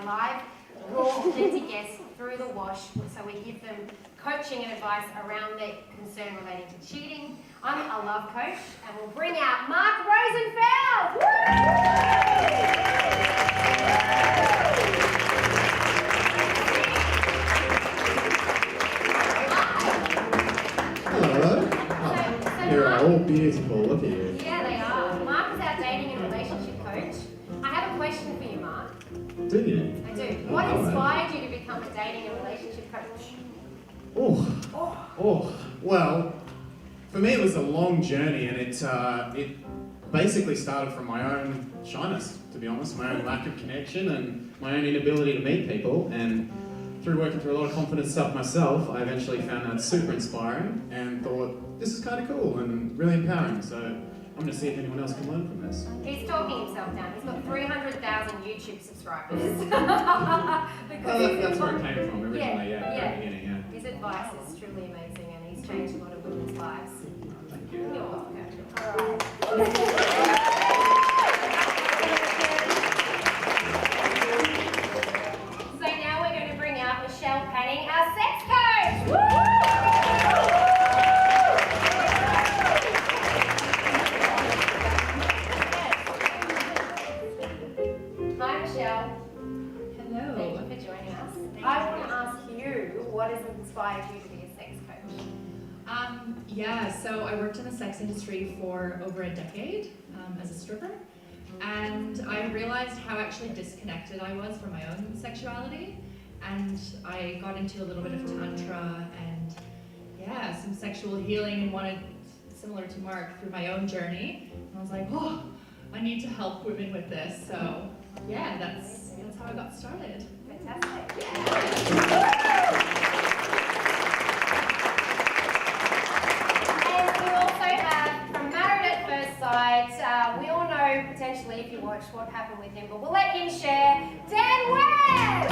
our live, raw, authentic guests through the wash. So we give them coaching and advice around their concern relating to cheating. I'm a love coach, and we'll bring out Mark Rosenfeld. Hello. You're all beautiful. Look at you. Yeah, they are. Mark is our dating and relationship coach. I have a question for you, Mark. Do you? I do. What inspired you to become a dating and relationship coach? Well, for me it was a long journey, and it basically started from my own shyness, to be honest, my own lack of connection and my own inability to meet people. And through working through a lot of confidence stuff myself, I eventually found that super inspiring and thought, this is kind of cool and really empowering. So I'm going to see if anyone else can learn from this. He's talking himself down. He's got 300,000 YouTube subscribers. That's where it came from originally, at the beginning, yeah. His advice is truly amazing, and he's changed a lot of women's lives. Thank you. You're welcome. All right. So now we're going to bring out Michelle Panning, our sex coach. Woo! Hi, Michelle. Hello. Thank you for joining us. I want to ask you, what has inspired you to be a sex coach? So I worked in the sex industry for over a decade as a stripper, and I realized how actually disconnected I was from my own sexuality, and I got into a little bit of tantra and some sexual healing, and wanted, similar to Mark, through my own journey. And I was like, oh, I need to help women with this. So that's how I got started. Fantastic. And we also have from Married at First Sight, we all know potentially if you watch what happened with him, but we'll let him share. Dan Webb!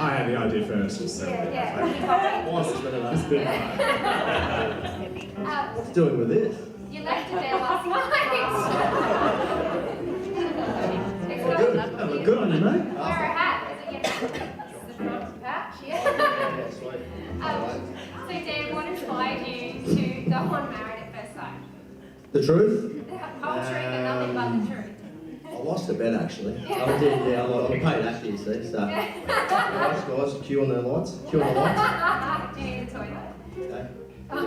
I had the idea first, so What's doing with this? you left it there last night. Good. Good on you, mate. Wear a hat. Is it your hat? Is it your patch? Yeah. Sweet. So Dan, what inspired you to go on Married at First Sight? The truth? The whole truth and nothing but the truth. I lost a bet actually. I did, yeah, I'm a paid actor, you see, so. Guys, cue on the lights. Do you need a toilet? Okay. Oh,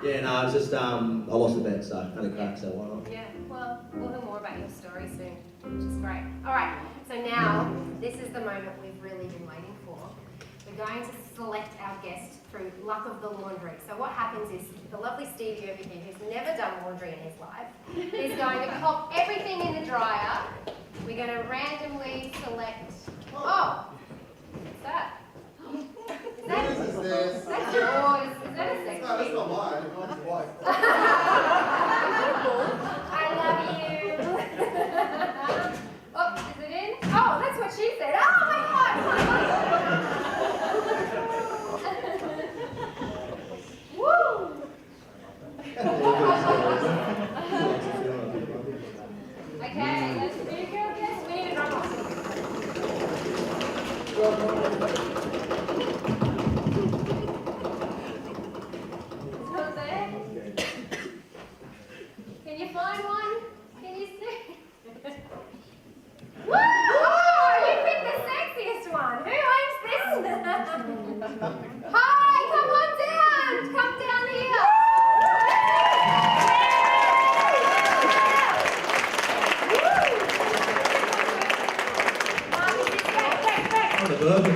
Yeah, no, it's just, I lost a bet, so had a crack, so why not? yeah, well, we'll hear more about your story soon, which is great. All right, so now, this is the moment we've really been waiting for. We're going to select our guest through luck of the laundry. So what happens is, the lovely Stevie over here, who's never done laundry in his life, is going to pop everything in the dryer. We're going to randomly select, what's that? Is that yours? Is that a sex No, that's not mine. Mine's your wife. I love you. Oh, is it in? Oh, that's what she said. Oh my God! Woo! Okay, let's do girl guess. We need a drum roll. Not there? Can you find one? Can you see? Woo! Oh, you picked the sexiest one. Who owns this? Hi, come on down. Come down here. On the bourbon.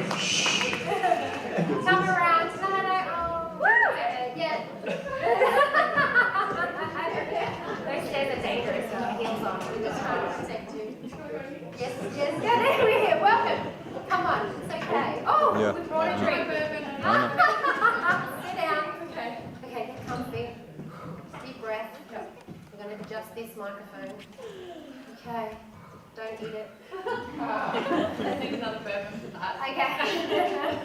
Come around. No. Yeah. Those stairs are dangerous. So heels on. We're just trying to protect you. Yes. Yeah, there we are. Welcome. Come on. It's okay. Oh, Yeah. we brought a drink. Sit down. Okay, get comfy. Deep breath. We're going to adjust this microphone. Okay. Don't eat it. I need another bourbon for that. Okay.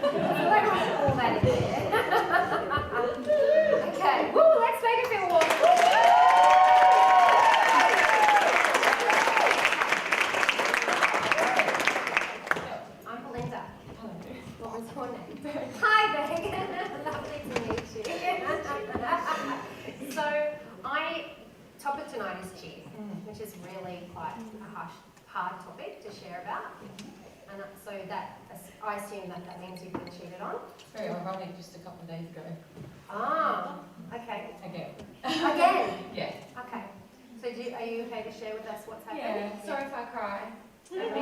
So I want to all that in there. Okay. Woo, let's make it feel warm. I'm Belinda. What was your name? Hi, Meg. Lovely to meet you. So, topic tonight is cheating, which is really quite a hard topic to share about. And so that, I assume that means you've been cheated on? It's very ironic, just a couple of days ago. Ah, okay. Again. Again? Yeah. Okay. So are you okay to share with us what's happening? Yeah. Sorry if I cry. Can we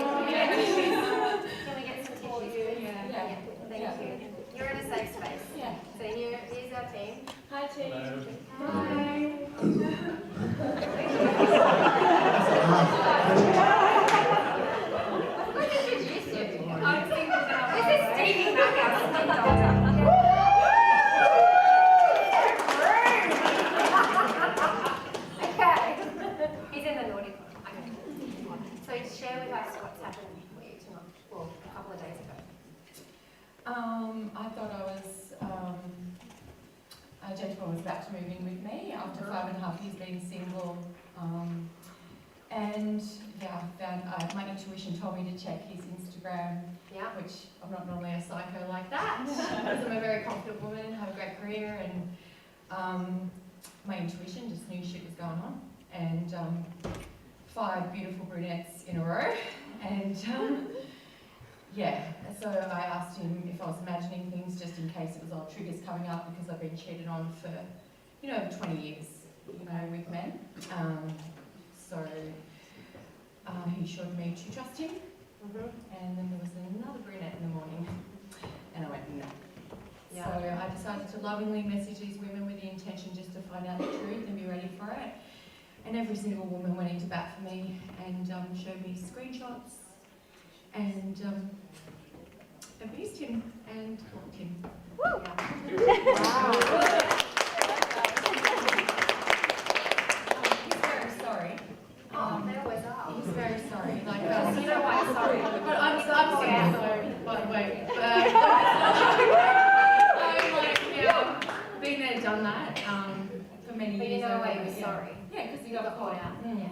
get some tissues? Yeah. Thank you. You're in a safe space. Yeah. So here's our team. Hi, team. Hi. Let's introduce you. This is Stevie Mac, our skin doctor. Okay. He's in the naughty corner. Okay. So share with us what's happened for you tonight, well, a couple of days ago. I thought I was, a gentleman was about to move in with me after 5.5 years being single. And yeah, I found, my intuition told me to check his Instagram, Yeah. which I'm not normally a psycho like that, because I'm a very confident woman, have a great career, and my intuition just knew shit was going on. And 5 beautiful brunettes in a row, and yeah, so I asked him if I was imagining things just in case it was all triggers coming up, because I've been cheated on for, 20 years, with men. So he showed me to trust him, and then there was another brunette in the morning, and I went, no. Yeah. So I decided to lovingly message these women with the intention just to find out the truth and be ready for it. And every single woman went into bat for me and showed me screenshots, and abused him and blocked him. Woo! He's very sorry. Oh, they always are. He's very sorry. Like, You know why I'm sorry? but I'm single, so by the way. But I'm like, yeah, been there, done that for many But years. you know why over, you're yeah. sorry. Yeah, because you You got caught out. Yeah.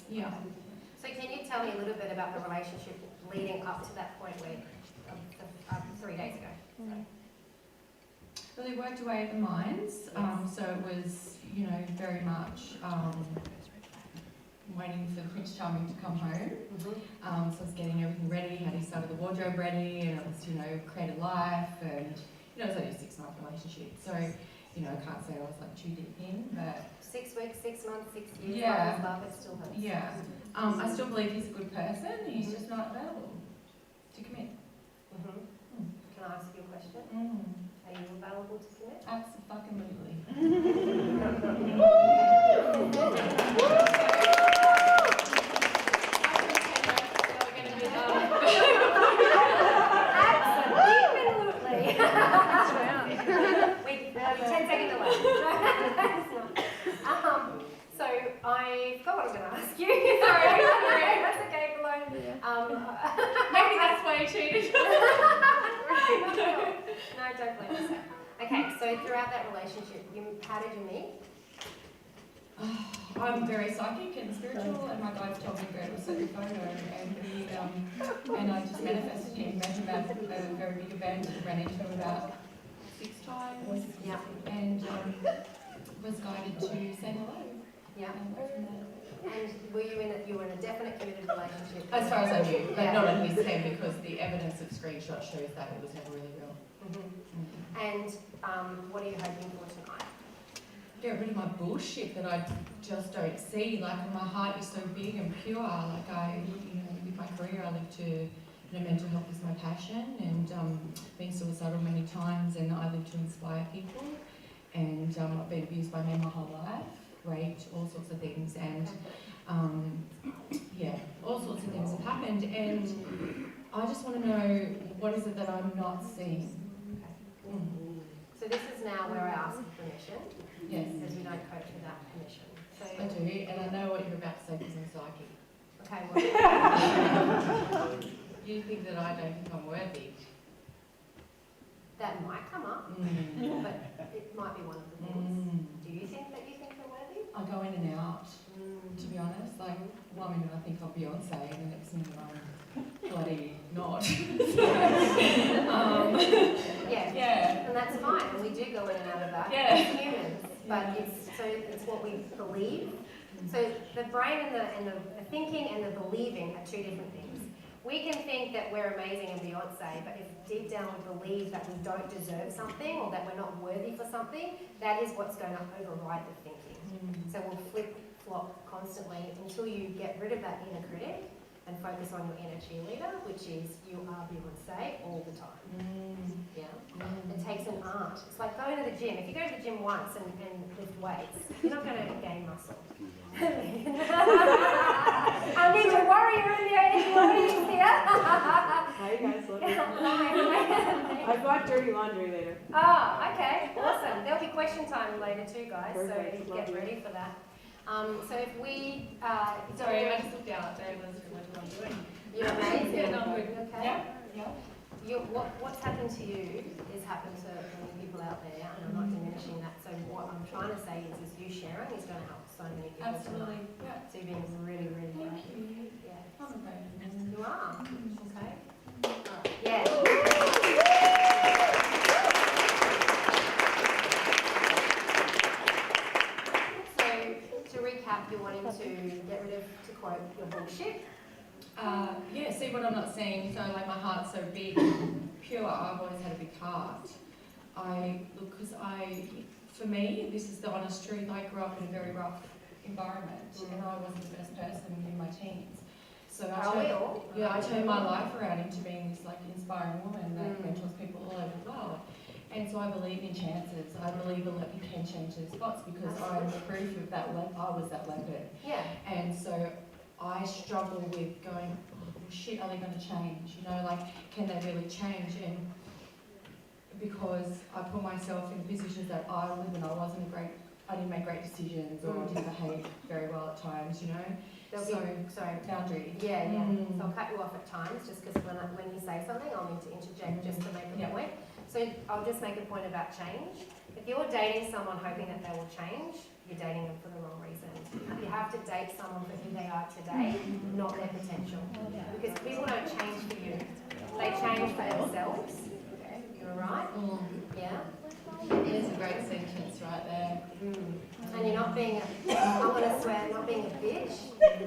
Yeah. So can you tell me a little bit about the relationship leading up to that point where, 3 days ago? Well, they worked away at the mines, so it was, very much waiting for Prince Charming to come home. So I was getting everything ready, had his side of the wardrobe ready, and it was, created life, and, it was only a 6-month relationship. So, I can't say I was like too deep in, but 6 weeks, 6 months, 6 years, Yeah. love, it still hurts. yeah. I still believe he's a good person, he's just not available to commit. Can I ask you a question? Are you available to commit? Absolutely. Absolutely. Wait, 10 seconds away. So I forgot what I was going to ask you. Sorry, that's okay, Belinda. Maybe that's why he cheated. No, don't blame yourself. Okay, so throughout that relationship, how did you meet? I'm very psychic and spiritual, and my guides told me to go to a certain photo, and I just manifested him. Met him at a very big event, ran into him about 6 times, Yeah. and was guided to say hello. Yeah. And went from there. And were you were in a definite committed relationship? As far as I knew, but Yeah. not on his head, because the evidence of screenshot shows that it was never really real. And what are you hoping for tonight? Get rid of my bullshit that I just don't see. Like, my heart is so big and pure. Like, with my career, I live to, mental health is my passion, and been suicidal many times, and I live to inspire people. And I've been abused by men my whole life, raped, all sorts of things, and all sorts of things have happened. And I just want to know, what is it that I'm not seeing? So this is now where I ask for permission, Yes, because you don't coach without permission. So I do, and I know what you're about to say because I'm psychic. Okay, what? You think that I don't think I'm worthy? That might come up, but it might be one of the things. Do you think that you think you're worthy? I go in and out, to be honest. Like, one minute I think I'm Beyonce, and the next minute I'm bloody not. Yeah, and that's fine. And we do go in and out of that as humans, but it's what we believe. So the brain and the thinking and the believing are two different things. We can think that we're amazing and Beyonce, but if deep down we believe that we don't deserve something or that we're not worthy for something, that is what's going to override the thinking. So we'll flip-flop constantly until you get rid of that inner critic and focus on your inner cheerleader, which is you are Beyonce all the time. Yeah? It takes an art. It's like going to the gym. If you go to the gym once and lift weights, you're not going to gain muscle. I need to worry you're in there anyways here. How you guys looking? I've got dirty laundry later. Oh, okay, awesome. There'll be question time later too, guys, Perfect. so get ready for that. So if we... Sorry, I just looked out there and was what I'm doing. You're amazing. Yeah, no, I'm good. Okay. Yeah. What's happened to you is happened to many people out there, and I'm not diminishing that. So what I'm trying to say is you sharing is going to help so many people. Absolutely. Tonight. Yeah. So you're being really, really Thank brave. you. Yeah. I'm okay. You are. Okay. Alright. Yeah. So to recap, you're wanting to get rid of, to quote, your bullshit. Yeah, see what I'm not seeing. So like my heart's so big, pure. I've always had a big heart. For me, this is the honest truth. I grew up in a very rough environment, and I wasn't the best person in my teens. So I turned my life around into being this like inspiring woman that mentors people all over the world. And so I believe in chances. I believe in you can change those spots because I'm proof of that. I was that leopard. Yeah. And so I struggle with going, oh, shit, are they going to change? You know, like, can they really change? And because I put myself in positions that I live in, I didn't make great decisions or I didn't behave very well at times, you know? Sorry. Boundary. Yeah. So I'll cut you off at times just because when you say something, I'll need to interject just to make a point. So I'll just make a point about change. If you're dating someone hoping that they will change, you're dating them for the wrong reason. You have to date someone for who they are today, not their potential. Because people don't change for you. They change for themselves. You're right? Yeah? It's a great sentence right there. And you're not being I'm going to swear, not being a bitch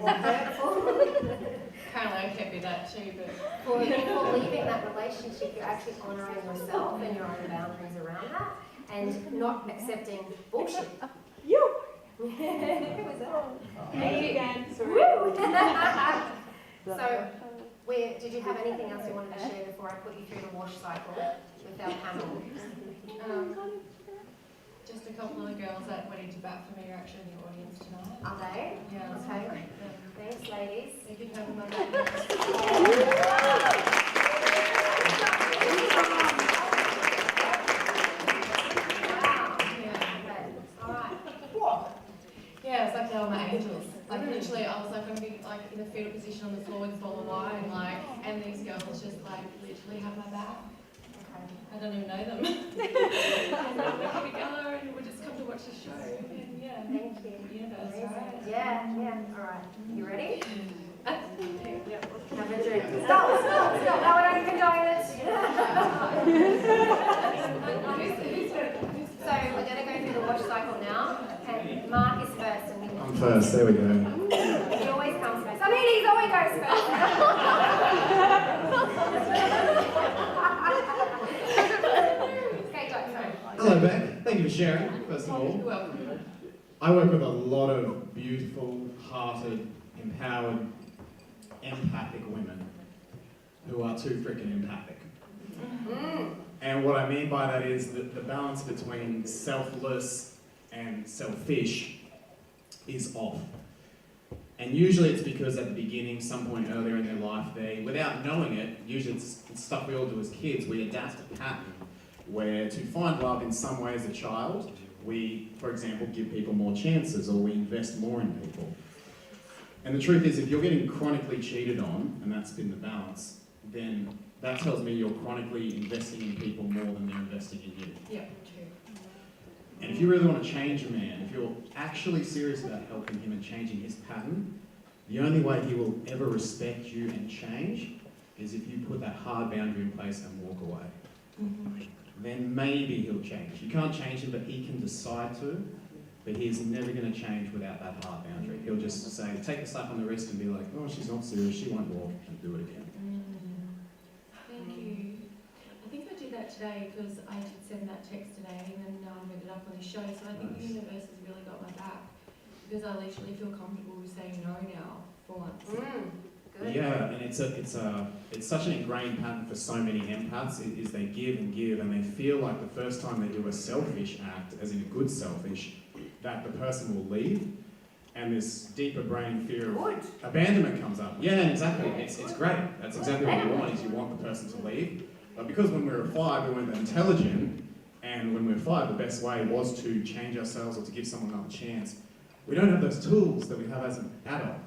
or hurtful. Apparently I can be that too, but... For leaving that relationship, you're actually honouring yourself and your own boundaries around that and not accepting bullshit. You! Who was that? Hey again. Sorry. So, did you have anything else you wanted to share before I put you through the wash cycle with our panel? Just a couple of the girls that went into bat for me are actually in the audience tonight. Are they? Yeah. Okay. Thanks, ladies. Thank you for having me. Yeah, it's like they were my angels. Like literally, I was like, I'm being like in a fetal position on the floor with a bottle of wine, like, and these girls just like literally have my back. I don't even know them. And we're together, and we'll just come to watch the show. And yeah, Thank you. Yeah, that's right. Yeah. All right. You ready? Yeah. Have a drink. Stop. No, we're not even doing it. So we're going to go through the wash cycle now. And Mark is first. And I'm first, there we go. He always comes first. I mean, he's always goes first. Okay, go. Sorry. Hello, Beck. Thank you for sharing, first of all. You're welcome. I work with a lot of beautiful, hearted, empowered, empathic women who are too freaking empathic. And what I mean by that is that the balance between selfless and selfish is off. And usually it's because at the beginning, some point earlier in their life, they, without knowing it, usually it's stuff we all do as kids, we adapt a pattern where to find love in some way as a child, we, for example, give people more chances or we invest more in people. And the truth is, if you're getting chronically cheated on, and that's been the balance, then that tells me you're chronically investing in people more than they're investing in you. Yeah, true. And if you really want to change a man, if you're actually serious about helping him and changing his pattern, the only way he will ever respect you and change is if you put that hard boundary in place and walk away. Then maybe he'll change. You can't change him, but he can decide to. But he's never going to change without that hard boundary. He'll just say, take a slap on the wrist and be like, oh, she's not serious, she won't walk, and do it again. Thank you. I think I did that today because I did send that text today and then ended up on the show. So I think the universe has really got my back because I literally feel comfortable with saying no now for once. Good. Yeah, and it's such an ingrained pattern for so many empaths is they give and give, and they feel like the first time they do a selfish act, as in a good selfish, that the person will leave, and this deeper brain fear of abandonment comes up. Yeah, exactly. It's great. That's exactly what you want, is you want the person to leave. But because when we were 5, we weren't intelligent, and when we were 5, the best way was to change ourselves or to give someone another chance. We don't have those tools that we have as an adult.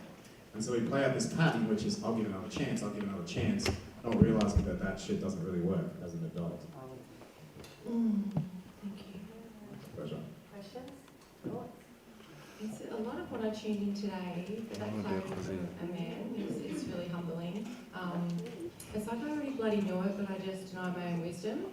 And so we play out this pattern, which is, I'll give another chance, I'll give another chance, not realising that that shit doesn't really work as an adult. Thank you. Pleasure. Questions? Thoughts? It's a lot of what I tuned in today, but that clarity from a man is really humbling. It's like I already bloody know it, but I just deny my own wisdom.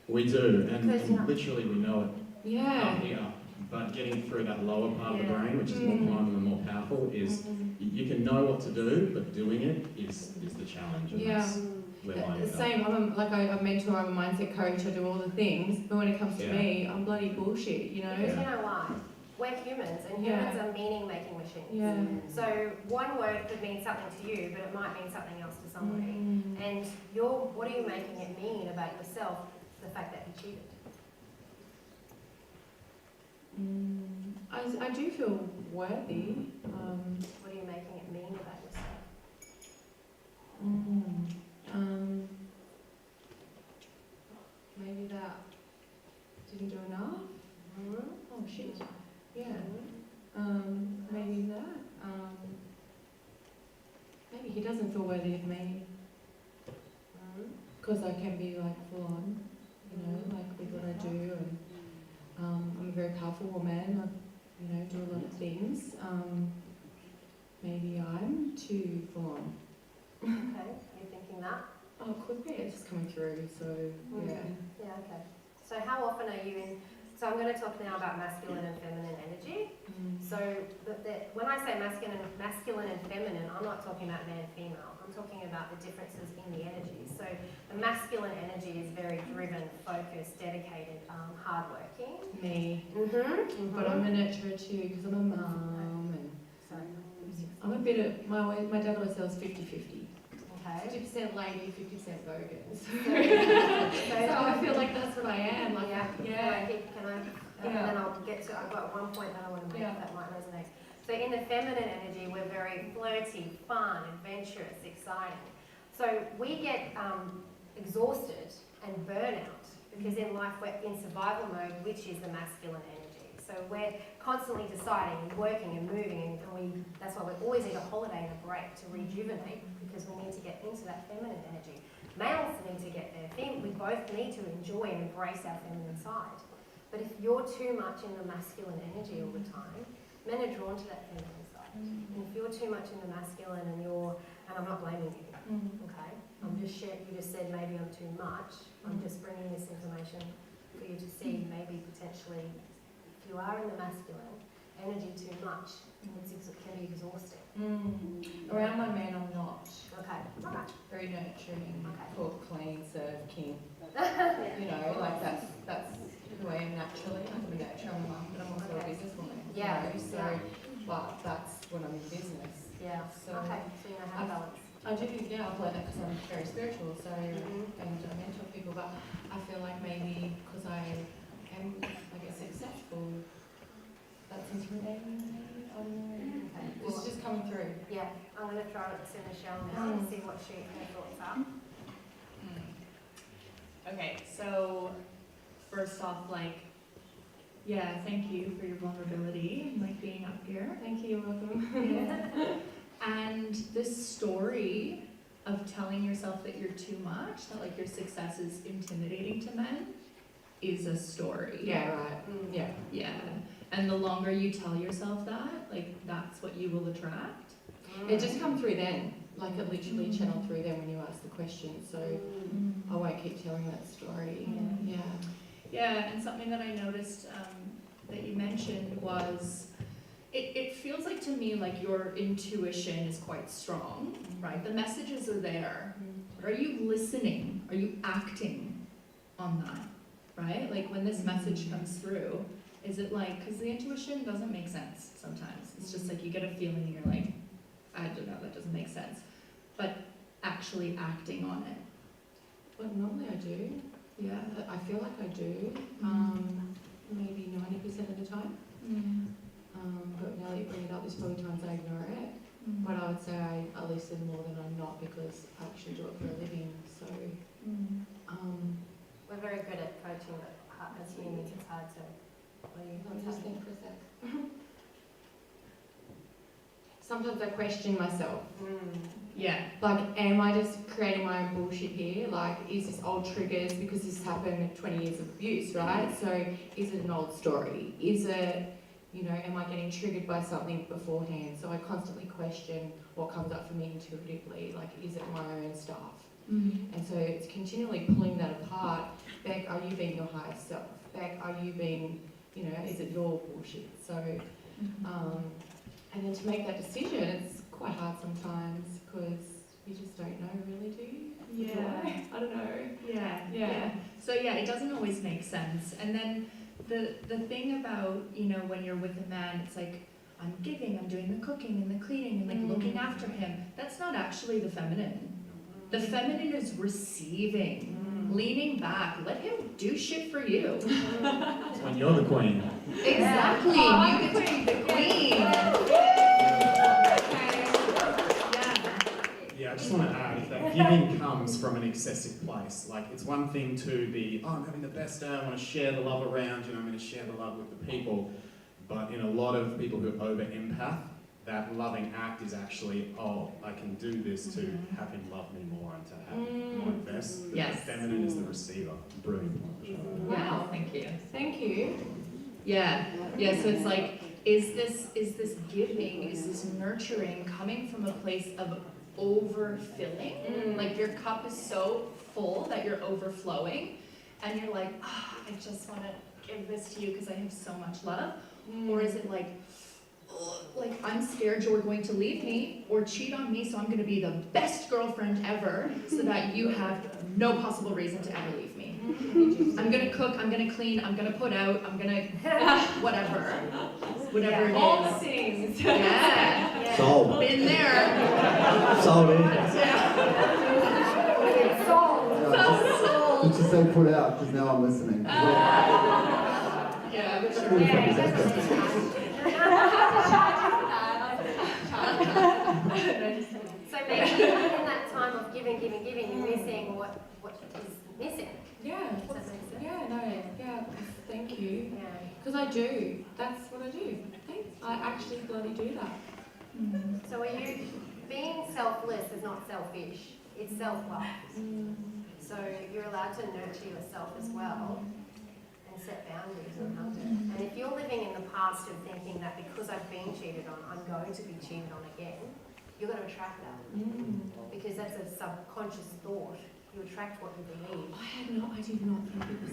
We do, and literally we know it Yeah. up here. But getting through that lower part of the brain, which is more primal and more powerful, is you can know what to do, but doing it is the challenge. And that's where I The end up. same, I'm a mentor, I'm a mindset coach, I do all the things, but when it comes to me, I'm bloody bullshit, you know? Because you know why? We're humans, and humans are meaning-making machines. Yeah. So one word could mean something to you, but it might mean something else to somebody. And what are you making it mean about yourself, the fact that you cheated? I do feel worthy. What are you making it mean about yourself? Maybe that didn't do enough. Oh shit. Yeah. Maybe that. Maybe he doesn't feel worthy of me. Because I can be like full on, you know, like with what I do, and I'm a very powerful woman. I, you know, do a lot of things. Maybe I'm too full on. Okay, you're thinking that? Oh, it could be. It's just coming through. So yeah. Yeah. Okay. So how often are you in? So I'm going to talk now about masculine and feminine energy. So when I say masculine and feminine, I'm not talking about male and female. I'm talking about the differences in the energies. So the masculine energy is very driven, focused, dedicated, hardworking. Me. But I'm a nurturer too because I'm a mum, and I'm a bit of my dad always says 50-50. Okay. 50% lady, 50% bogan. So I feel like that's what I am. Like, yeah. Can I? And then I'll get to. I've got one point that I want to make that might resonate. So in the feminine energy, we're very flirty, fun, adventurous, exciting. So we get exhausted and burnout because in life we're in survival mode, which is the masculine energy. So we're constantly deciding and working and moving, and that's why we always need a holiday and a break to rejuvenate, because we need to get into that feminine energy. Males need to get there. We both need to enjoy and embrace our feminine side. But if you're too much in the masculine energy all the time, men are drawn to that feminine side. And if you're too much in the masculine and I'm not blaming you, okay? You just said maybe I'm too much. I'm just bringing this information for you to see maybe potentially if you are in the masculine energy too much, it can be exhausting. Around my man, I'm not. Okay, all right. Very nurturing, Okay. cook, clean, serve, king. You know, like that's who I am naturally. I'm a nurturer, I'm a mum, but I'm also a businesswoman. Yeah. You know, so, but that's when I'm in business. Yeah. So Okay, so you know how to balance. I do, yeah, I've learned that because I'm very spiritual, so, and I mentor people, but I feel like maybe because I am, I guess, successful, that's intimidating me. I don't know. Okay. It's just coming through. Yeah, I'm going to throw it to Michelle now and see what her thoughts are. Okay, so first off, thank you for your vulnerability and being up here. Thank you, you're welcome. And this story of telling yourself that you're too much, that like your success is intimidating to men, is a story. Yeah, right. Yeah. Yeah. And the longer you tell yourself that, like that's what you will attract. It just come through then. Like it literally channeled through then when you asked the question. So I won't keep telling that story. Yeah. Yeah, and something that I noticed that you mentioned was, it feels like to me like your intuition is quite strong, right? The messages are there, but are you listening? Are you acting on that, right? Like when this message comes through, is it like, because the intuition doesn't make sense sometimes. It's just like you get a feeling and you're like, I don't know, that doesn't make sense. But actually acting on it. Well, normally I do. Yeah. I feel like I do. Maybe 90% of the time. But now that you bring it up, there's probably times I ignore it. But I would say I listen more than I'm not because I actually do it for a living. So, We're very good at coaching, but as humans, it's hard to believe let me what's just happening. think for a sec. Sometimes I question myself. Yeah. Like, am I just creating my own bullshit here? Like, is this old triggers because this happened 20 years of abuse, right? So, is it an old story? Is it, you know, am I getting triggered by something beforehand? So I constantly question what comes up for me intuitively. Like, is it my own stuff? And so it's continually pulling that apart. Beck, are you being your highest self? Beck, are you being, you know, is it your bullshit? So, and then to make that decision, it's quite hard sometimes because you just don't know, really, do you? Yeah. I don't know. Yeah. So yeah, it doesn't always make sense. And then the thing about, you know, when you're with a man, it's like, I'm giving, I'm doing the cooking and the cleaning and like looking after him. That's not actually the feminine. The feminine is receiving, leaning back, let him do shit for you. It's when you're the queen. Exactly, you get to be the queen. Yeah, I just want to add, if that giving comes from an excessive place, like it's one thing to be, oh, I'm having the best day, I want to share the love around, you know, I'm going to share the love with the people. But in a lot of people who are over-empath, that loving act is actually, oh, I can do this to have him love me more and to have more invest. The Yes. feminine is the receiver. Brilliant. Wow, thank you. Thank you. Yeah, so it's like, is this giving, is this nurturing coming from a place of overfilling? Like your cup is so full that you're overflowing and you're like, I just want to give this to you because I have so much love? Or is it like I'm scared you're going to leave me or cheat on me, so I'm going to be the best girlfriend ever so that you have no possible reason to ever leave me. I'm going to cook, I'm going to clean, I'm going to put out, I'm going to whatever it is. All the things. Yeah. Sold. Been there. Sold in. Did you say put out? Because now I'm listening. Yeah. So maybe in that time of giving, you're missing what is missing. Yeah. Does that make sense? Yeah, thank you. Yeah. Because I do. That's what I do. Thanks. I actually bloody do that. So are you being selfless is not selfish, it's self-love. So you're allowed to nurture yourself as well and set boundaries around it. And if you're living in the past and thinking that because I've been cheated on, I'm going to be cheated on again, you're going to attract that. Because that's a subconscious thought. You attract what you believe. I did not think it was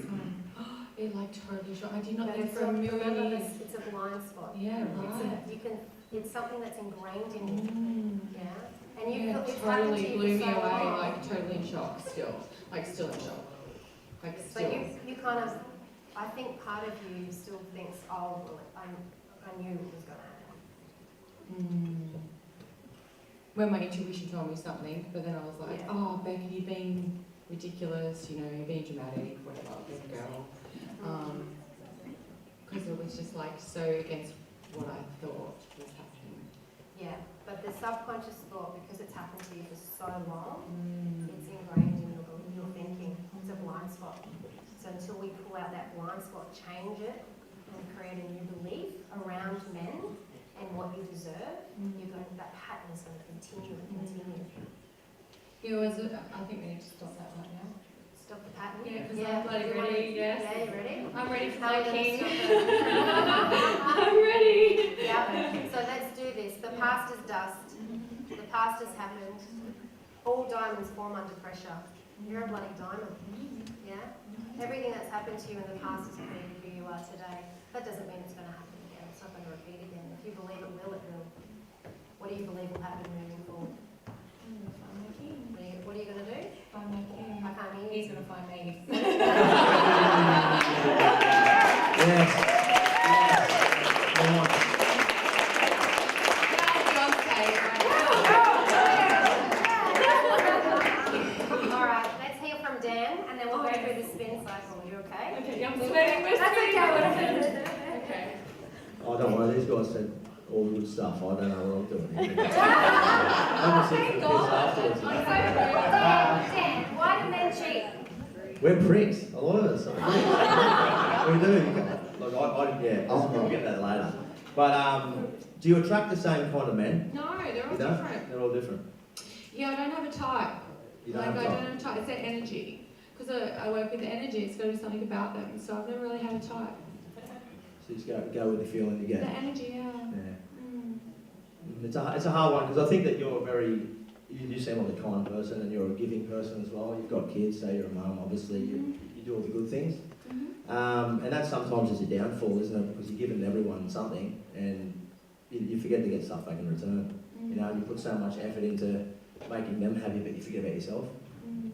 it like totally shocked. I did not But think it's for a not- million remember, years. it's a blind spot. Yeah, right. It's something that's ingrained in you. Yeah. And you It it's happened to totally you blew for me so away, long. like totally in shock still. Like still in shock. Like But still. you kind of, I think part of you still thinks, oh, well, I knew it was going to happen. When my intuition told me something, but then I was like, Yeah. oh, Becky, you're being ridiculous, you know, you're being dramatic, whatever, good girl. Because it was just like so against what I thought was happening. Yeah, but the subconscious thought, because it's happened to you for so long, it's ingrained in your thinking. It's a blind spot. So until we pull out that blind spot, change it, and create a new belief around men and what you deserve, you're going, that pattern is going to continue and continue. You always, I think we need to stop that right now. Stop the pattern. Yeah, because I'm bloody You ready, wanna- yes. Yeah, you ready? I'm ready for How my are we gonna king. stop it? I'm ready. Yeah, so let's do this. The past is dust. The past has happened. All diamonds form under pressure. You're a bloody diamond. Yeah? Everything that's happened to you in the past has created who you are today. That doesn't mean it's going to happen again. It's not going to repeat again. If you believe it will, it will. What do you believe will happen moving forward? What are you going to do? Find my king. I can't hear He's you. going to find me. Yes. Come on. All right, let's hear from Dan, and then we'll go through the spin cycle. Are you okay? Okay, I'm sweating. We're That's okay. Okay. Oh, don't worry, these guys said all the good stuff. I don't know what I'm doing. I'm just Thank this God. afterwards. Dan, why do men cheat? We're pricks. A lot of us are pricks. We do. Look, yeah, we'll get that later. But do you attract the same kind of men? No, they're all You don't? different. They're all different. Yeah, I don't have a type. You don't Like, have I time. don't have a type. It's their energy. Because I work with the energy, it's got to be something about them. So I've never really had a type. So you just go with the feeling you The get. energy, yeah. Yeah. Mm. It's a hard one because I think that you're you seem like a kind person and you're a giving person as well. You've got kids, so you're a mum, obviously. You do all the good things. And that sometimes is a downfall, isn't it? Because you're giving everyone something and you forget to get stuff back in return. You know, you put so much effort into making them happy, but you forget about yourself.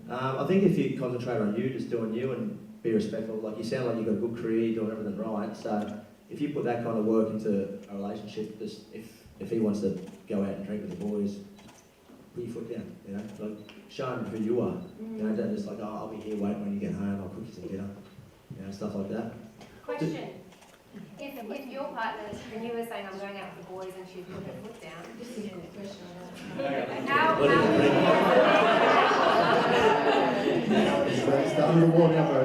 I think if you concentrate on you, just doing you and be respectful, like you sound like you've got a good career, you're doing everything right. So if you put that kind of work into a relationship, just if he wants to go out and drink with the boys, put your foot down, you know, like show him who you are. You know, don't just like, oh, I'll be here waiting when you get home, I'll cook you some dinner, you know, stuff like that. Question. If your partner, and you were saying I'm going out with the boys and she'd put her foot down, This is a good question. Starting to warm up, bro.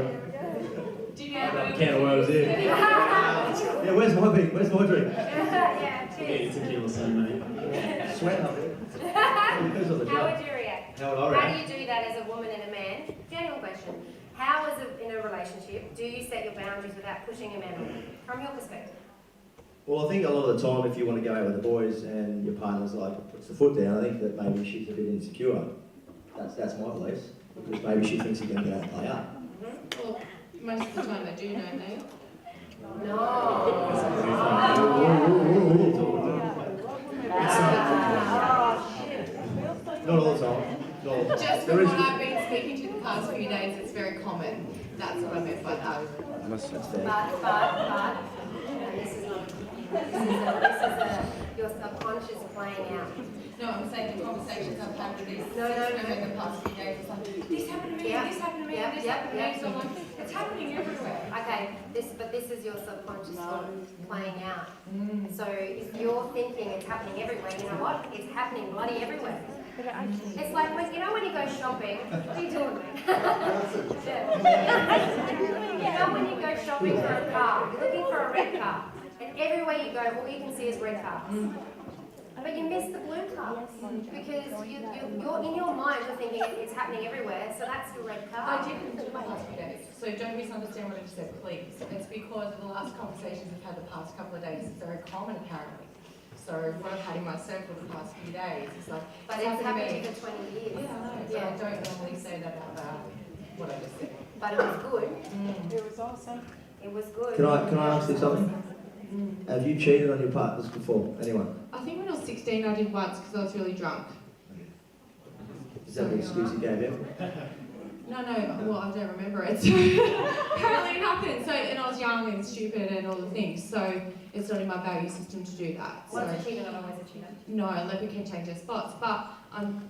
Do you I've got a know? can of worms here. Yeah, where's my drink? Yeah, Get your cheers. tequila soon, mate. Sweat up here. Who's on the How job? would you react? How would I How react? do you do that as a woman and a man? Genuine question. How, in a relationship, do you set your boundaries without pushing a man on? From your perspective. Well, I think a lot of the time, if you want to go out with the boys and your partner's like puts the foot down, I think that maybe she's a bit insecure. That's my beliefs. Because maybe she thinks you're going to go out and play up. Well, most of the time they do, don't they? No. Not all the time. Not all the time. Just There from is- what I've been speaking to the past few days, it's very common. That's what I meant by that. That's fair. But, and this is not, your subconscious playing out. No, I'm saying the conversations I've had with these No, women the past few days, it's like, this happened to me, Yeah. this happened to me, Yeah, this yeah, happened to yeah. me. So I'm like, it's happening everywhere. Okay, but this is your subconscious sort of playing out. So if you're thinking it's happening everywhere, you know what? It's happening bloody everywhere. It's like when you go shopping. What are you doing, man? You know when you go shopping for a car, you're looking for a red car, and everywhere you go, all you can see is red cars. But you miss the blue cars because you're in your mind you're thinking it's happening everywhere, so that's your red car. I didn't do the past few days, so don't misunderstand what I just said, please. It's because of the last conversations I've had the past couple of days, it's very common apparently. So what I've had in my circle the past few days is like, But it's happened to you for 20 years. Yeah, I know. So I don't normally say that out loud, what I just said. But it was good. It was awesome. It was good. Can I ask you something? Have you cheated on your partners before? Anyone? I think when I was 16, I did once because I was really drunk. Is that the excuse you gave him? No, well, I don't remember it. So apparently it happened. So, and I was young and stupid and all the things. So it's not in my value system to do that. So Once a cheater, not always a cheater. no, like we can change their spots. But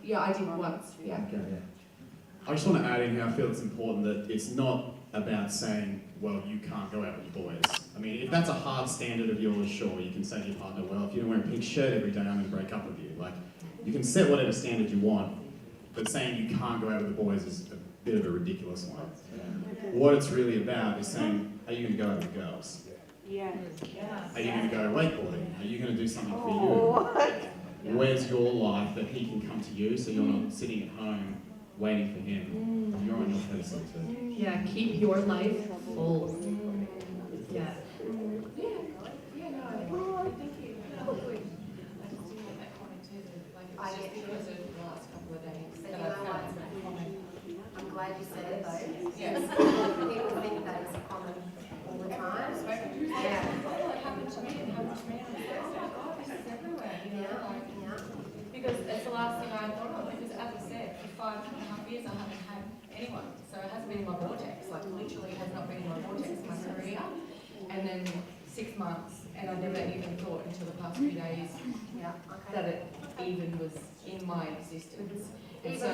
yeah, I did once. Yeah. Okay, yeah. I just want to add in here, I feel it's important that it's not about saying, well, you can't go out with your boys. I mean, if that's a hard standard of yours, sure, you can say to your partner, well, if you don't wear a pink shirt every day, I'm going to break up with you. Like, you can set whatever standard you want, but saying you can't go out with the boys is a bit of a ridiculous one. What it's really about is saying, are you going to go out with the girls? Yes. Are you going to go wakeboarding? Are you going to do something for you? Yeah. Where's your life that he can come to you so you're not sitting at home waiting for him? You're on your pedestal too. Yeah, keep your life full. Yeah. Yeah, no, I think you. I just didn't get that comment too. Like it was I just get because of the last couple of days But that you I know what? found that comment. I'm glad you said it though. Yes. People think that is common all the time. Yeah. Oh, it happened to me, and happened to me, and I was like, oh my god, this is everywhere, you know, Yeah, like, yeah. because it's the last thing I thought of, because as I said, for 5.5 years I haven't had anyone, so it hasn't been in my vortex, like literally has not been in my vortex, my career, and then 6 months, and I never even thought until the past few days Yeah, okay. that it even was in my existence. And so,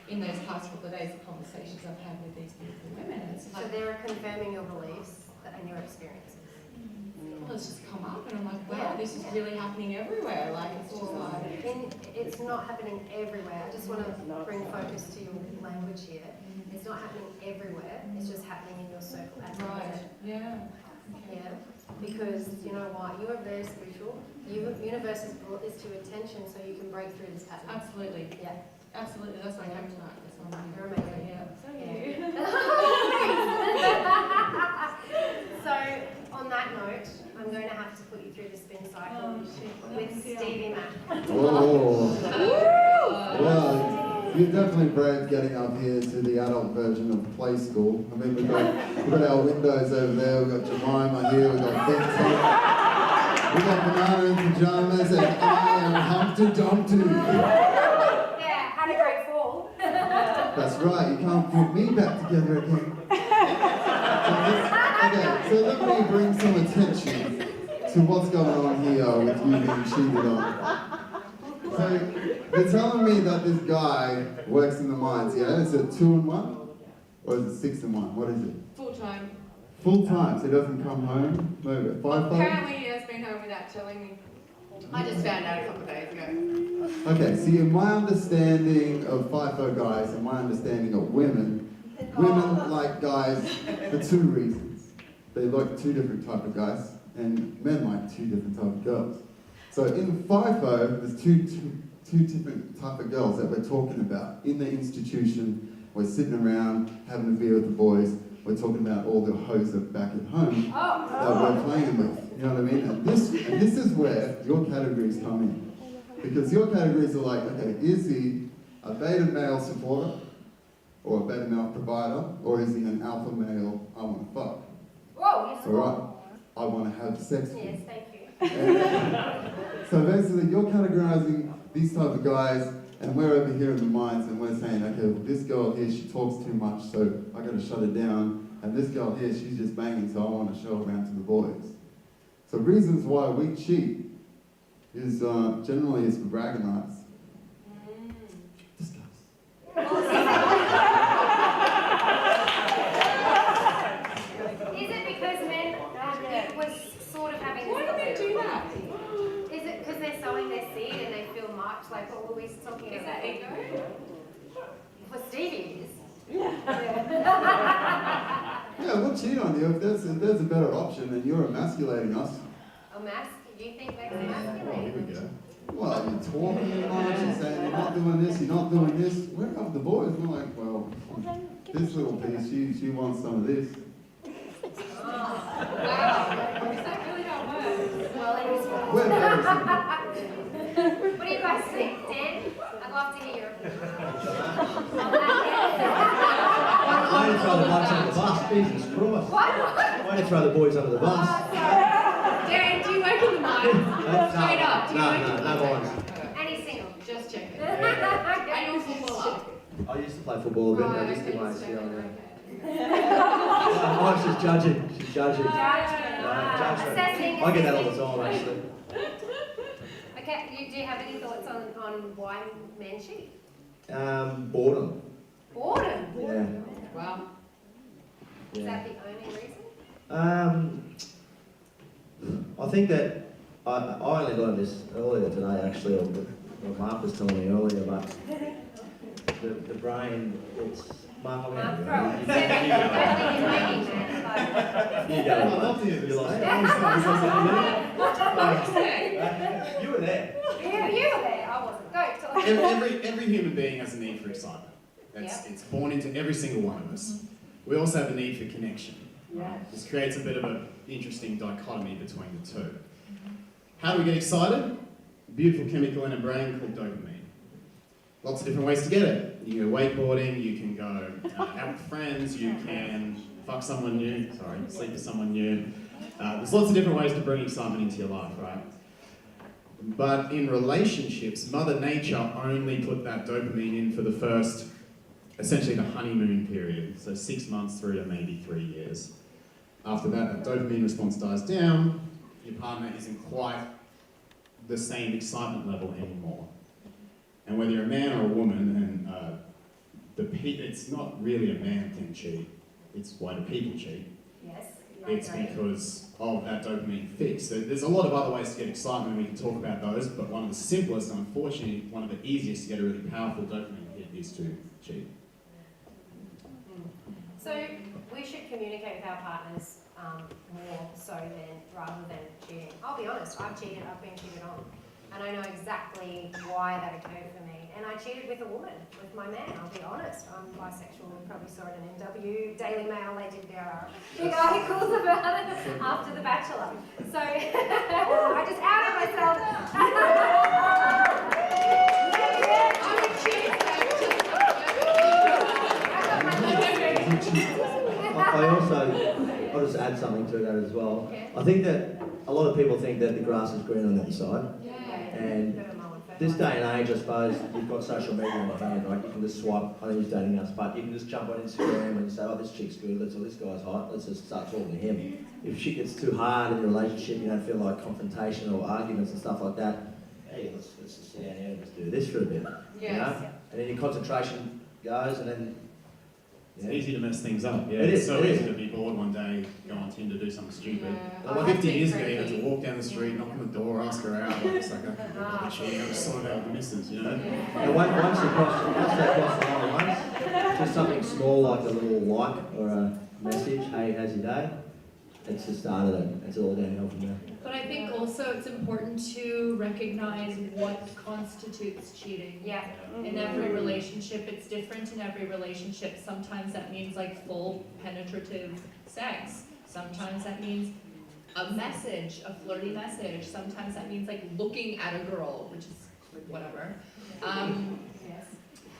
in those past couple of days, the conversations I've had with these beautiful women, it's So like, they're confirming your beliefs and your experiences. well, it's just come up, and I'm like, wow, this is really happening everywhere. Like, it's just like, It's not happening everywhere. I just want to bring focus to your language here. It's not happening everywhere. It's just happening in your circle at the right, moment. yeah. Yeah, because you know what? You are very spiritual. Universe is brought this to your attention so you can break through this pattern. Absolutely, Yeah. absolutely. That's why I came tonight. That's why I'm You're here. amazing. Yeah. So So, on that note, I'm going to have to put you through the spin cycle with Stevie Mac. Oh. Well, you're definitely brave getting up here to the adult version of play school. I mean, we've got our windows over there, we've got Jemima here, we've got Betsy, we've got Banana in pajamas, and I am Humpty Dumpty. Yeah, had a great fall. That's right, you can't put me back together again. Okay, so let me bring some attention to what's going on here with you being cheated on. So, they're telling me that this guy works in the mines, yeah? Is it 2 in 1? Or is it 6 in 1? What is it? full time. Full time, so he doesn't come home? Maybe 5 Apparently, he has been home without telling me. I just found out a couple of days ago. Okay, see, in my understanding of FIFO guys and my understanding of women like guys for 2 reasons. They like 2 different type of guys, and men like 2 different type of girls. So in FIFO, there's two different type of girls that we're talking about. In the institution, we're sitting around having a beer with the boys. We're talking about all the hoes that back at home that we're playing with. You know what I mean? And this is where your categories come in. Because your categories are like, okay, is he a beta male supporter? Or a beta male provider? Or is he an alpha male, I want to fuck? Whoa, yes. Alright? I want to have sex with. Yes, thank you. So basically, you're categorizing these type of guys, and we're over here in the mines, and we're saying, okay, well, this girl here, she talks too much, so I got to shut her down. And this girl here, she's just banging, so I want to show her around to the boys. So reasons why we cheat is generally it's for bragging rights. Discuss. Is it because men was sort of having Why do they do that? Is it because they're sowing their seed and they feel marked like what were we talking Is about? that ego? For Stevie it is. Yeah, we'll cheat on you if there's a better option and you're emasculating us. Do you think that's Oh, here emasculating? we go. Well, you're talking too much, you're saying you're not doing this, you're not doing this. We're up the boys, we're like, well, this little piece, she wants some of this. Wow. Is that really how it works? Well, it is. We're very simple. What do you guys think, Dan? I'd love to hear your opinion. Why did you throw the blokes under the bus? Jesus Christ. What? Why did you throw the boys under the bus? Dan, do you work in the mines? Straight up, do you work in the no mines. And he's single. Just checking. Yeah. Are you a footballer? I used to play football a bit, I just did my just ACL checking, now. okay. Oh, she's judging. She's judging. Judgment. Assessing. I get that all the time, actually. Okay, do you have any thoughts on why men cheat? Boredom. Boredom. Yeah. Wow. Is Yeah. that the only reason? I think that I only learned this earlier today, actually, or Mark was telling me earlier, but the brain, it's... Mark, I'm Mark, going throw it. to You You go. I love to hear this. You lost it. You were there. You were there, I wasn't. Go. Every human being has a need for excitement. It's born into every single one of us. We also have a need for connection. Yes. This creates a bit of an interesting dichotomy between the two. How do we get excited? A beautiful chemical in our brain called dopamine. Lots of different ways to get it. You can go wakeboarding, you can go out with friends, you can fuck someone new, sleep with someone new. There's lots of different ways to bring excitement into your life, right? But in relationships, Mother Nature only put that dopamine in for the first, essentially the honeymoon period, so 6 months through to maybe 3 years. After that, the dopamine response dies down, your partner isn't quite the same excitement level anymore. And whether you're a man or a woman, and it's not really a man thing, cheat, it's why do people cheat? Yes. It's because of that dopamine fix. So there's a lot of other ways to get excitement, and we can talk about those, but one of the simplest, and unfortunately one of the easiest to get a really powerful dopamine hit is to cheat. So we should communicate with our partners more so rather than cheating. I'll be honest, I've cheated, I've been cheated on. And I know exactly why that occurred for me. And I cheated with a woman, with my man, I'll be honest. I'm bisexual, you probably saw it in NW, Daily Mail, they did their big articles about it after The Bachelor. So I just outed I'll just add something to that as well. Okay. I think that a lot of people think that the grass is green on the other side. And this day and age, I suppose, you've got social media in your hand, right? You can just swipe, I don't use dating apps, but you can just jump on Instagram and say, oh, this chick's good, or this guy's hot, let's just start talking to him. If shit gets too hard in your relationship, you don't feel like confrontation or arguments and stuff like that, hey, let's just sit down here and just do this for a bit. You know? And then your concentration goes, and then... It's easy to mess things up, yeah. It is, It's so it is. easy to be bored one day, go on Tinder, do something stupid. Yeah. Like 50 years ago, you had to walk down the street, knock on the door, ask her out, like it's like a cheating, I'm just sorting out the missus, you know? And once they cross the line, just something small like a little like or a message, hey, how's your day? It's just started it. It's all downhill from there. But I think also it's important to recognize what constitutes cheating. Yeah. In every relationship, it's different in every relationship. Sometimes that means like full penetrative sex. Sometimes that means a message, a flirty message. Sometimes that means like looking at a girl, which is whatever. Yes.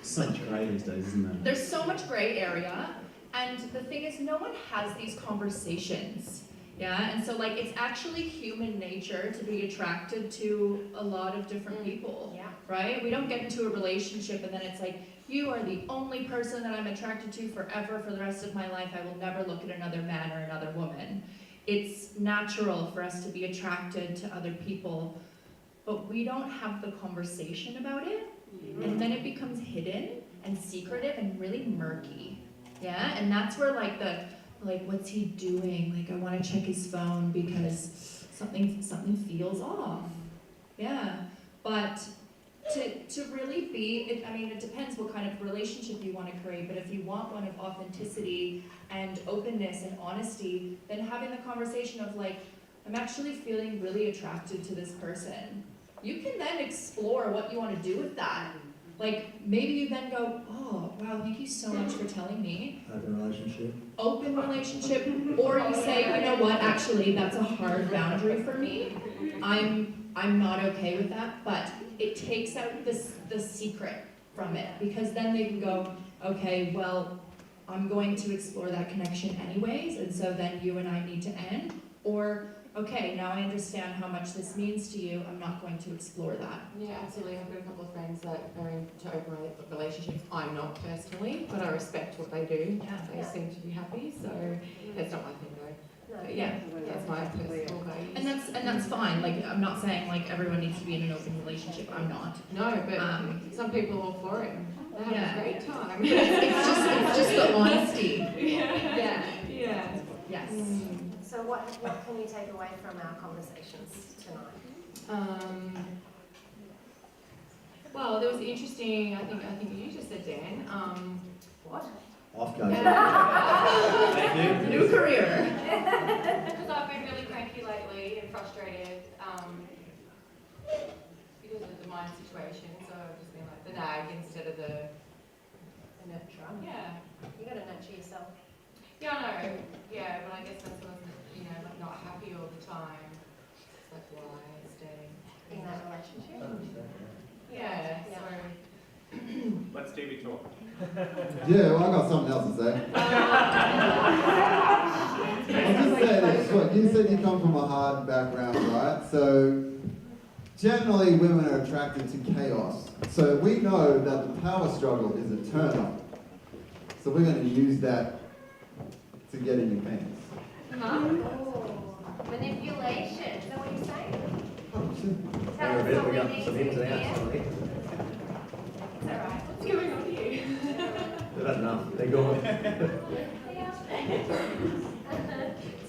So much grey these days, isn't there? There's so much gray area. And the thing is, no one has these conversations. Yeah, and so like it's actually human nature to be attracted to a lot of different people, Yeah. right? We don't get into a relationship and then it's like, you are the only person that I'm attracted to forever for the rest of my life. I will never look at another man or another woman. It's natural for us to be attracted to other people, but we don't have the conversation about it, and then it becomes hidden and secretive and really murky. Yeah, and that's where like what's he doing? Like I want to check his phone because something feels off. Yeah, but to really be, it depends what kind of relationship you want to create, but if you want one of authenticity and openness and honesty, then having the conversation of like, I'm actually feeling really attracted to this person. You can then explore what you want to do with that. Like, maybe you then go, oh, wow, thank you so much for telling me. Open relationship. Open relationship, or you say, you know what, actually, that's a hard boundary for me. I'm not okay with that, but it takes out the secret from it, because then they can go, okay, well, I'm going to explore that connection anyways, and so then you and I need to end, or, okay, now I understand how much this means to you, I'm not going to explore that. Yeah, absolutely. I've got a couple of friends that are into open relationships. I'm not personally, but I respect what they do. Yeah. They seem to be happy, so that's not my thing though. No. But yeah, that's my personal values. And that's fine, like, I'm not saying, like, everyone needs to be in an open relationship, I'm not. No, but some people are all for it. They have Yeah. a great time. It's just the honesty. Yeah. Yes. So what can we take away from our conversations tonight? Well, there was interesting. I think you just said, Dan. What? Off coach. New career. Because I've been really cranky lately and frustrated because of the mine situation. So I've just been like the nag instead of the nurture. Yeah. You gotta nurture yourself. Yeah, I know. Yeah, but I guess when someone's like not happy all the time, it's like why stay In that relationship. Yeah. Yeah. So. Let Stevie talk. Yeah, well, I got something else to say. I'll just say this. Look, you said you come from a hard background, right? So, generally, women are attracted to chaos. So, we know that the power struggle is a turn-on. So, we're going to use that to get in your pants. Manipulation. Is that what you're saying? Oh, shit. Tell Hang on a us minute, what we we got need some to ins and hear. outs. Sorry. It's alright. What's going on here? They've had enough. They're gone.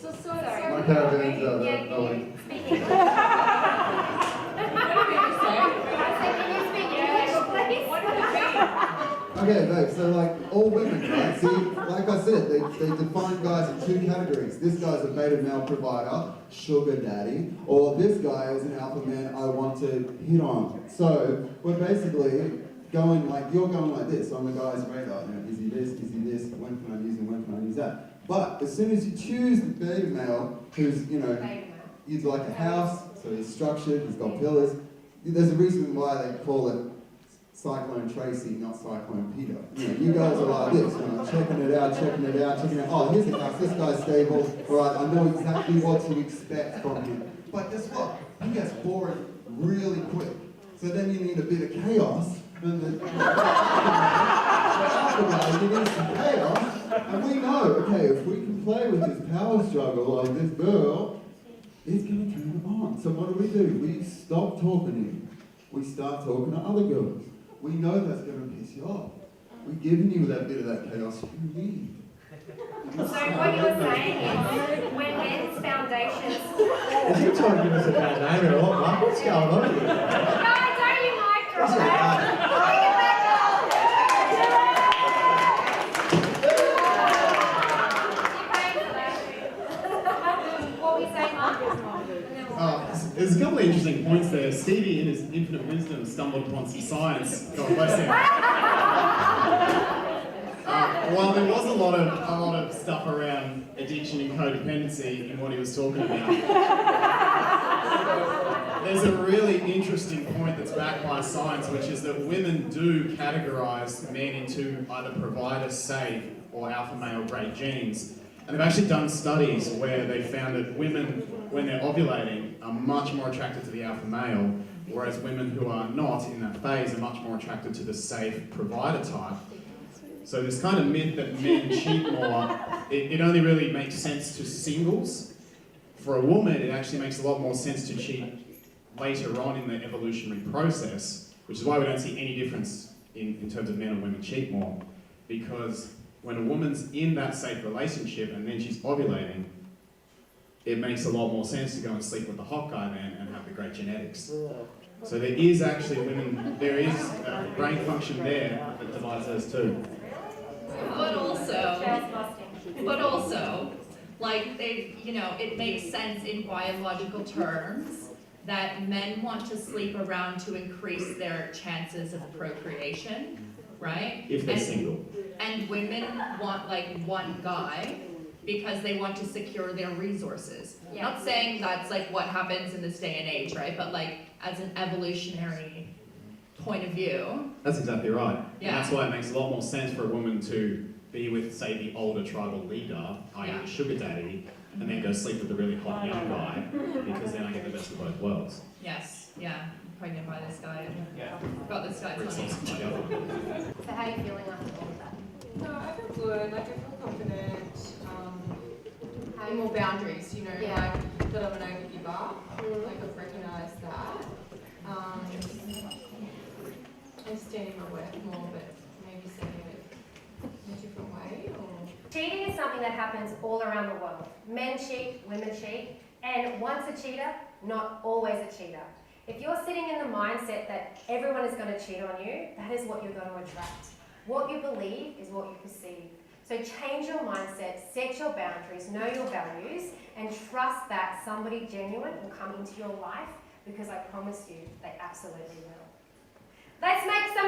So My sorry. caravans are Yeah, like, can you speak English? What did you say? I said, can you speak English, please? What did it mean? okay, babe, so like all women, right? See, like I said, they define guys in two categories. This guy's a beta male provider, sugar daddy, or this guy is an alpha man I want to hit on. So we're basically going like, you're going like this on the guy's radar. You know, is he this, when can I use him, when can I use that? But as soon as you choose the beta male, who's, you know, he's like a house, so he's structured, he's got pillars. There's a reason why they call it Cyclone Tracy, not Cyclone Peter. You know, you guys are like this, you know, checking it out. Oh, here's the house, this guy's stable. All right, I know exactly what to expect from him. But guess what? He gets boring really quick. So then you need a bit of chaos. And you need some chaos. And we know, okay, if we can play with this power struggle like this girl, it's going to turn it on. So what do? We stop talking to him. We start talking to other girls. We know that's going to piss you off. We're giving you that bit of that chaos you need. So what you're saying is, when men's foundations... Is he trying to give us a bad name or what? What's going on here? No, don't you like What's it? it about? What were you saying, Mark? There's a couple of interesting points there. Stevie, in his infinite wisdom, stumbled upon some science. God bless him. While there was a lot of stuff around addiction and codependency in what he was talking about, there's a really interesting point that's backed by science, which is that women do categorize men into either provider, safe, or alpha male great genes. And they've actually done studies where they found that women, when they're ovulating, are much more attracted to the alpha male, whereas women who are not in that phase are much more attracted to the safe provider type. So this kind of myth that men cheat more, it only really makes sense to singles. For a woman, it actually makes a lot more sense to cheat later on in the evolutionary process, which is why we don't see any difference in terms of men and women cheat more. Because when a woman's in that safe relationship and then she's ovulating, it makes a lot more sense to go and sleep with the hot guy then and have the great genetics. So there is actually there is a brain function there that divides those two. But also, like it makes sense in biological terms that men want to sleep around to increase their chances of procreation, right? If they're single. And women want like one guy because they want to secure their resources. Yeah. Not saying that's like what happens in this day and age, right? But like as an evolutionary point of view. That's exactly right. Yeah. And that's why it makes a lot more sense for a woman to be with, say, the older tribal leader, i.e. Yeah. the sugar daddy, and then go sleep with the really hot young guy, because then I get the best of both worlds. Yes, yeah. I'm pregnant by this guy. Yeah. Got this guy's Rick's money. awesome, my other. So how are you feeling after all of that? No, I feel good. Like I feel confident. Having more boundaries, Yeah. like that I'm not going to give up. Like I've recognised that. Understanding my worth more, but maybe saying it in a different way. Or Cheating is something that happens all around the world. Men cheat, women cheat, and once a cheater, not always a cheater. If you're sitting in the mindset that everyone is going to cheat on you, that is what you're going to attract. What you believe is what you perceive. So change your mindset, set your boundaries, know your values, and trust that somebody genuine will come into your life, because I promise you, they absolutely will. Let's make some